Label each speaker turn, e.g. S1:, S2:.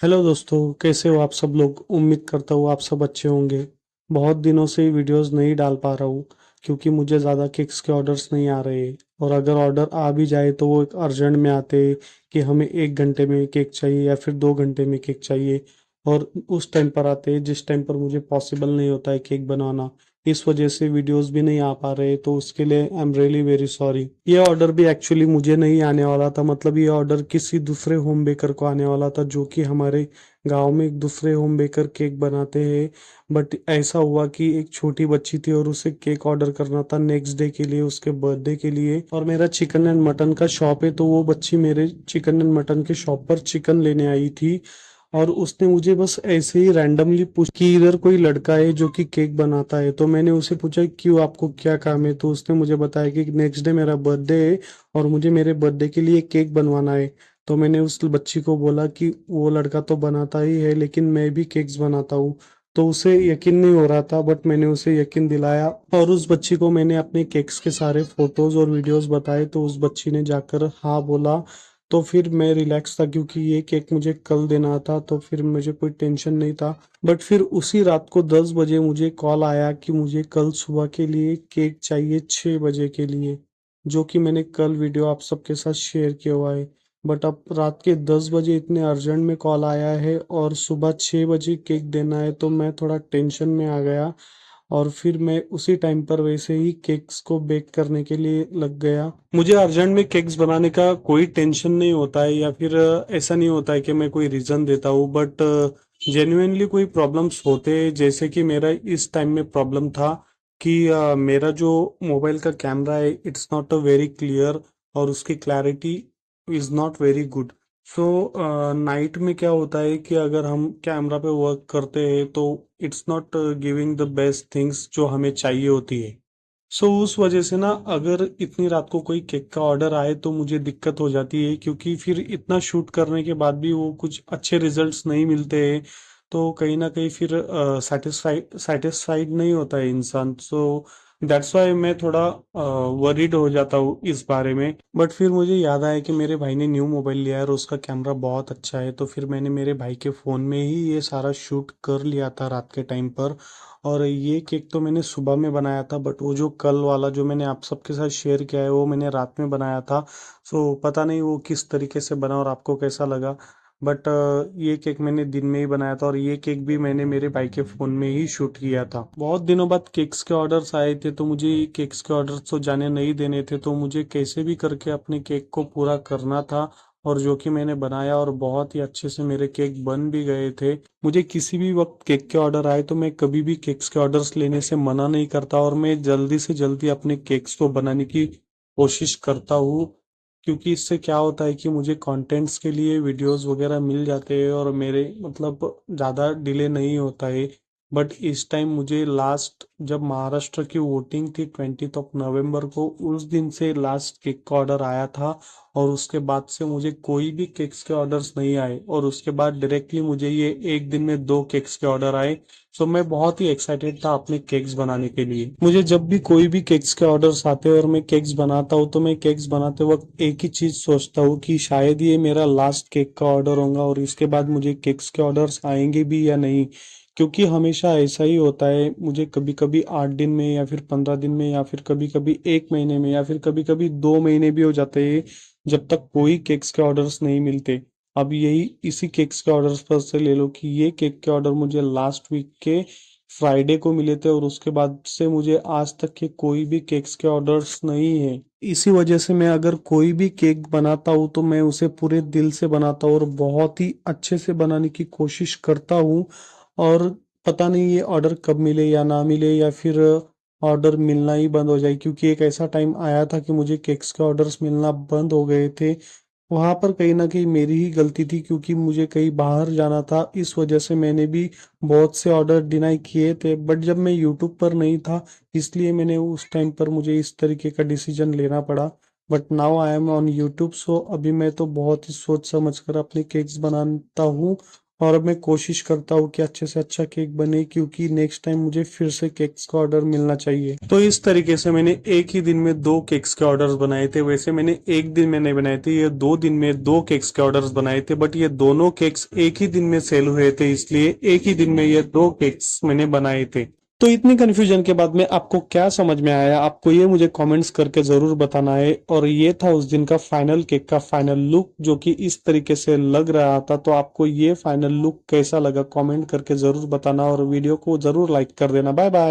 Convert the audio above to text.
S1: Hello दोस्तों, कैसे हो आप सब लोग। उम्मीद करता हूँ आप सब अच्छे होंगे। बहुत दिनों से वीडियोस नहीं डाल पा रहा हूँ क्योंकि मुझे ज़्यादा केक्स के ऑर्डर्स नहीं आ रहे। और अगर ऑर्डर आ भी जाए तो वो एक अर्जेंट में आते कि हमें 1 घंटे में केक चाहिए या फिर 2 घंटे में केक चाहिए। और उस टाइम पर आते हैं जिस टाइम पर मुझे पॉसिबल नहीं होता है केक बनाना। इस वजह से वीडियोस भी नहीं आ पा रहे, तो उसके लिए I am really very sorry. ये ऑर्डर भी एक्चुअली मुझे नहीं आने वाला था, मतलब ये ऑर्डर किसी दूसरे होम बेकर को आने वाला था जो कि हमारे गांव में एक दूसरे होम बेकर केक बनाते हैं। बट ऐसा हुआ कि एक छोटी बच्ची थी और उसे केक ऑर्डर करना था नेक्स्ट डे के लिए, उसके बर्थडे के लिए। और मेरा चिकन एंड मटन का शॉप है, तो वो बच्ची मेरे चिकन एंड मटन के शॉप पर चिकन लेने आई थी। और उसने मुझे बस ऐसे ही रैंडमली पूछ कि इधर कोई लड़का है जो कि केक बनाता है। तो मैंने उसे पूछा क्यों, आपको क्या काम है। तो उसने मुझे बताया कि नेक्स्ट डे मेरा बर्थडे है और मुझे मेरे बर्थडे के लिए केक बनवाना है। तो मैंने उस बच्ची को बोला कि वो लड़का तो बनाता ही है लेकिन मैं भी केक्स बनाता हूँ। तो उसे यकीन नहीं हो रहा था, बट मैंने उसे यकीन दिलाया और उस बच्ची को मैंने अपने केक्स के सारे फोटोज और वीडियोस बताए। तो उस बच्ची ने जाकर हाँ बोला। तो फिर मैं रिलैक्स था क्योंकि ये केक मुझे कल देना था, तो फिर मुझे कोई टेंशन नहीं था। बट फिर उसी रात को 10 बजे मुझे कॉल आया कि मुझे कल सुबह के लिए केक चाहिए 6 बजे के लिए, जो कि मैंने कल वीडियो आप सबके साथ शेयर किया हुआ है। बट अब रात के 10 बजे इतने अर्जेंट में कॉल आया है और सुबह 6 बजे केक देना है, तो मैं थोड़ा टेंशन में आ गया। और फिर मैं उसी टाइम पर वैसे ही केक्स को बेक करने के लिए लग गया। मुझे अर्जेंट में केक्स बनाने का कोई टेंशन नहीं होता है या फिर ऐसा नहीं होता है कि मैं कोई रीज़न देता हूँ, बट जेन्युइनली कोई प्रॉब्लम्स होते हैं। जैसे कि मेरा इस टाइम में प्रॉब्लम था कि मेरा जो मोबाइल का कैमरा है it's not a very clear और उसकी clarity is not very good. So night में क्या होता है कि अगर हम कैमरा पे वर्क करते हैं तो it's not giving the best things जो हमें चाहिए होती है। सो उस वजह से ना, अगर इतनी रात को कोई केक का ऑर्डर आए तो मुझे दिक्कत हो जाती है क्योंकि फिर इतना शूट करने के बाद भी वो कुछ अच्छे रिजल्ट्स नहीं मिलते हैं। तो कहीं ना कहीं फिर सेटिस्फाइड सेटिस्फाइड नहीं होता है इंसान। सो दैट्स वाई मैं थोड़ा वरीड हो जाता हूँ इस बारे में। बट फिर मुझे याद आया कि मेरे भाई ने न्यू मोबाइल लिया है और उसका कैमरा बहुत अच्छा है, तो फिर मैंने मेरे भाई के फ़ोन में ही ये सारा शूट कर लिया था रात के टाइम पर। और ये केक तो मैंने सुबह में बनाया था, बट वो जो कल वाला जो मैंने आप सबके साथ शेयर किया है वो मैंने रात में बनाया था। सो पता नहीं वो किस तरीके से बना और आपको कैसा लगा। बट ये केक मैंने दिन में ही बनाया था और ये केक भी मैंने मेरे भाई के फ़ोन में ही शूट किया था। बहुत दिनों बाद केक्स के ऑर्डर्स आए थे, तो मुझे ये केक्स के ऑर्डर्स तो जाने नहीं देने थे, तो मुझे कैसे भी करके अपने केक को पूरा करना था। और जो कि मैंने बनाया और बहुत ही अच्छे से मेरे केक बन भी गए थे। मुझे किसी भी वक्त केक के ऑर्डर आए तो मैं कभी भी केक्स के ऑर्डर्स लेने से मना नहीं करता और मैं जल्दी से जल्दी अपने केक्स को बनाने की कोशिश करता हूँ। क्योंकि इससे क्या होता है कि मुझे कंटेंट्स के लिए वीडियोस वगैरह मिल जाते हैं और मेरे मतलब ज़्यादा डिले नहीं होता है। बट इस टाइम मुझे लास्ट जब महाराष्ट्र की वोटिंग थी 20 नवंबर को, उस दिन से लास्ट केक का ऑर्डर आया था। और उसके बाद से मुझे कोई भी केक्स के ऑर्डर्स नहीं आए और उसके बाद डायरेक्टली मुझे ये एक दिन में 2 केक्स के ऑर्डर आए। सो मैं बहुत ही एक्साइटेड था अपने केक्स बनाने के लिए। मुझे जब भी कोई भी केक्स के ऑर्डर्स आते हैं और मैं केक्स बनाता हूँ तो मैं केक्स बनाते वक्त एक ही चीज सोचता हूँ कि शायद ये मेरा लास्ट केक का ऑर्डर होगा और इसके बाद मुझे केक्स के ऑर्डर्स आएंगे भी या नहीं। क्योंकि हमेशा ऐसा ही होता है, मुझे कभी कभी 8 दिन में या फिर 15 दिन में या फिर कभी कभी 1 महीने में या फिर कभी कभी 2 महीने भी हो जाते हैं जब तक कोई केक्स के ऑर्डर्स नहीं मिलते। अब यही इसी केक्स के ऑर्डर्स पर से ले लो कि ये केक के ऑर्डर मुझे लास्ट वीक के फ्राइडे को मिले थे और उसके बाद से मुझे आज तक के कोई भी केक्स के ऑर्डर्स नहीं है। इसी वजह से मैं अगर कोई भी केक बनाता हूँ तो मैं उसे पूरे दिल से बनाता हूँ और बहुत ही अच्छे से बनाने की कोशिश करता हूँ। और पता नहीं ये ऑर्डर कब मिले या ना मिले या फिर ऑर्डर मिलना ही बंद हो जाए, क्योंकि एक ऐसा टाइम आया था कि मुझे केक्स के ऑर्डर्स मिलना बंद हो गए थे। वहां पर कहीं ना कहीं मेरी ही गलती थी क्योंकि मुझे कहीं बाहर जाना था, इस वजह से मैंने भी बहुत से ऑर्डर डिनाई किए थे। बट जब मैं यूट्यूब पर नहीं था इसलिए मैंने उस टाइम पर मुझे इस तरीके का डिसीजन लेना पड़ा। But now I am on YouTube, so अभी मैं तो बहुत ही सोच समझ कर अपने केक्स बनाता हूँ और अब मैं कोशिश करता हूँ कि अच्छे से अच्छा केक बने, क्योंकि नेक्स्ट टाइम मुझे फिर से केक्स का ऑर्डर मिलना चाहिए। तो इस तरीके से मैंने एक ही दिन में 2 केक्स के ऑर्डर्स बनाए थे। वैसे मैंने एक दिन में नहीं बनाए थे, ये 2 दिन में 2 केक्स के ऑर्डर्स बनाए थे, बट ये दोनों केक्स एक ही दिन में सेल हुए थे, इसलिए एक ही दिन में ये 2 केक्स मैंने बनाए थे। तो इतनी कंफ्यूजन के बाद में आपको क्या समझ में आया, आपको ये मुझे कमेंट्स करके जरूर बताना है। और ये था उस दिन का फाइनल केक का फाइनल लुक, जो कि इस तरीके से लग रहा था। तो आपको ये फाइनल लुक कैसा लगा कमेंट करके जरूर बताना, और वीडियो को जरूर लाइक कर देना। Bye bye.